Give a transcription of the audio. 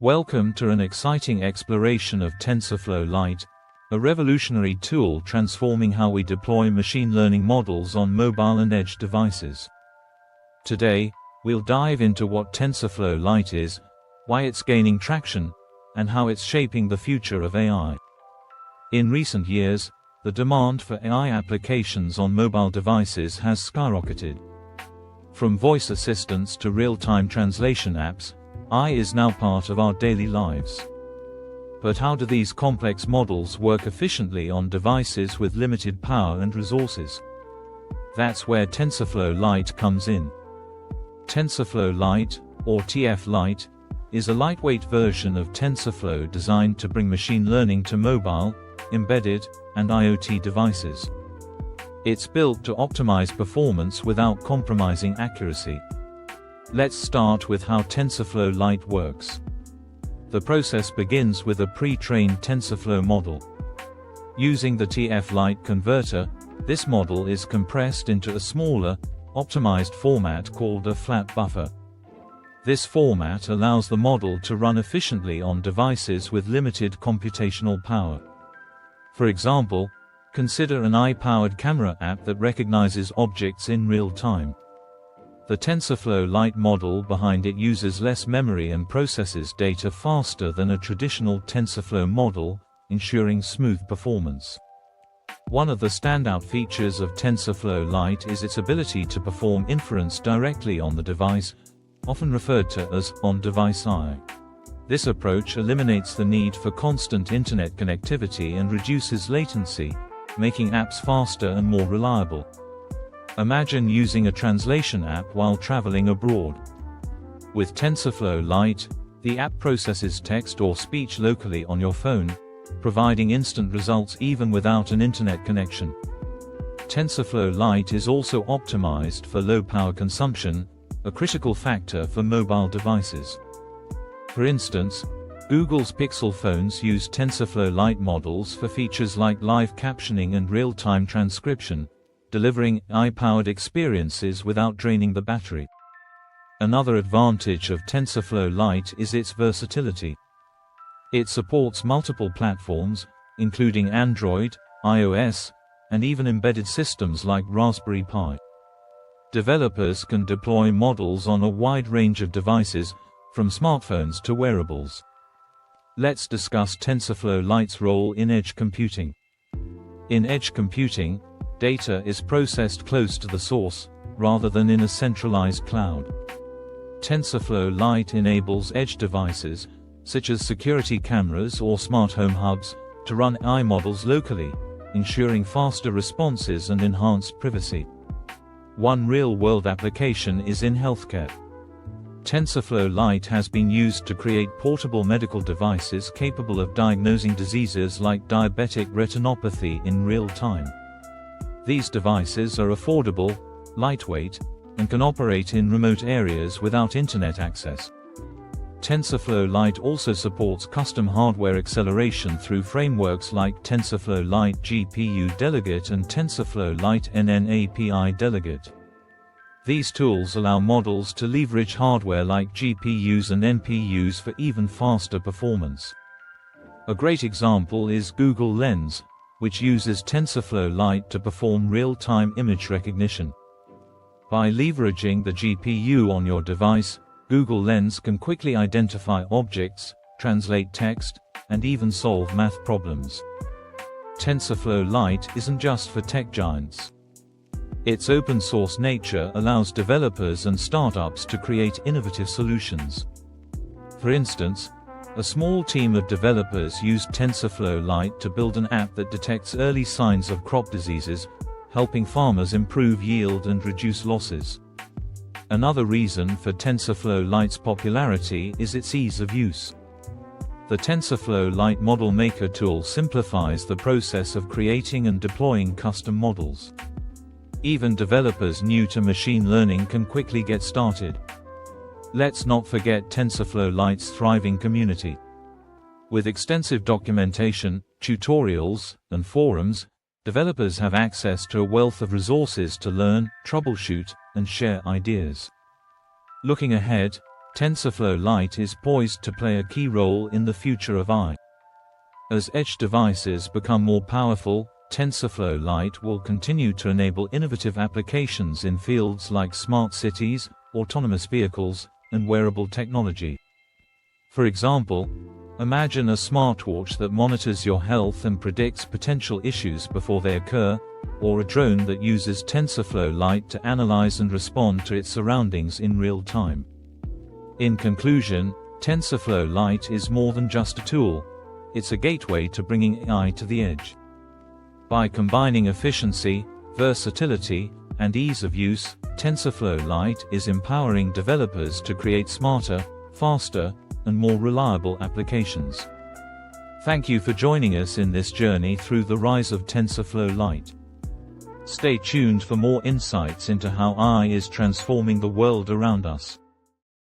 Welcome to an exciting exploration of TensorFlow Lite, a revolutionary tool transforming how we deploy machine learning models on mobile and edge devices. Today, we'll dive into what TensorFlow Lite is, why it's gaining traction, and how it's shaping the future of AI. In recent years, the demand for AI applications on mobile devices has skyrocketed. From voice assistants to real-time translation apps, AI is now part of our daily lives. But how do these complex models work efficiently on devices with limited power and resources? That's where TensorFlow Lite comes in. TensorFlow Lite, or TF Lite, is a lightweight version of TensorFlow designed to bring machine learning to mobile, embedded, and IoT devices. It's built to optimize performance without compromising accuracy. Let's start with how TensorFlow Lite works. The process begins with a pre-trained TensorFlow model. Using the TF Lite converter, this model is compressed into a smaller, optimized format called a flat buffer. This format allows the model to run efficiently on devices with limited computational power. For example, consider an AI-powered camera app that recognizes objects in real time. The TensorFlow Lite model behind it uses less memory and processes data faster than a traditional TensorFlow model, ensuring smooth performance. One of the standout features of TensorFlow Lite is its ability to perform inference directly on the device, often referred to as on-device AI. This approach eliminates the need for constant internet connectivity and reduces latency, making apps faster and more reliable. Imagine using a translation app while traveling abroad. With TensorFlow Lite, the app processes text or speech locally on your phone, providing instant results even without an internet connection. TensorFlow Lite is also optimized for low power consumption, a critical factor for mobile devices. For instance, Google's Pixel phones use TensorFlow Lite models for features like live captioning and real-time transcription, delivering AI-powered experiences without draining the battery. Another advantage of TensorFlow Lite is its versatility. It supports multiple platforms, including Android, iOS, and even embedded systems like Raspberry Pi. Developers can deploy models on a wide range of devices, from smartphones to wearables. Let's discuss TensorFlow Lite's role in edge computing. In edge computing, data is processed close to the source, rather than in a centralized cloud. TensorFlow Lite enables edge devices, such as security cameras or smart home hubs, to run AI models locally, ensuring faster responses and enhanced privacy. One real-world application is in healthcare. TensorFlow Lite has been used to create portable medical devices capable of diagnosing diseases like diabetic retinopathy in real time. These devices are affordable, lightweight, and can operate in remote areas without internet access. TensorFlow Lite also supports custom hardware acceleration through frameworks like TensorFlow Lite GPU Delegate and TensorFlow Lite NN-API Delegate. These tools allow models to leverage hardware like GPUs and NPUs for even faster performance. A great example is Google Lens, which uses TensorFlow Lite to perform real-time image recognition. By leveraging the GPU on your device, Google Lens can quickly identify objects, translate text, and even solve math problems. TensorFlow Lite isn't just for tech giants. Its open-source nature allows developers and startups to create innovative solutions. For instance, a small team of developers used TensorFlow Lite to build an app that detects early signs of crop diseases, helping farmers improve yield and reduce losses. Another reason for TensorFlow Lite's popularity is its ease of use. The TensorFlow Lite Model Maker tool simplifies the process of creating and deploying custom models. Even developers new to machine learning can quickly get started. Let's not forget TensorFlow Lite's thriving community. With extensive documentation, tutorials, and forums, developers have access to a wealth of resources to learn, troubleshoot, and share ideas. Looking ahead, TensorFlow Lite is poised to play a key role in the future of AI. As edge devices become more powerful, TensorFlow Lite will continue to enable innovative applications in fields like smart cities, autonomous vehicles, and wearable technology. For example, imagine a smartwatch that monitors your health and predicts potential issues before they occur, or a drone that uses TensorFlow Lite to analyze and respond to its surroundings in real time. In conclusion, TensorFlow Lite is more than just a tool. It's a gateway to bringing AI to the edge. By combining efficiency, versatility, and ease of use, TensorFlow Lite is empowering developers to create smarter, faster, and more reliable applications. Thank you for joining us in this journey through the rise of TensorFlow Lite. Stay tuned for more insights into how AI is transforming the world around us.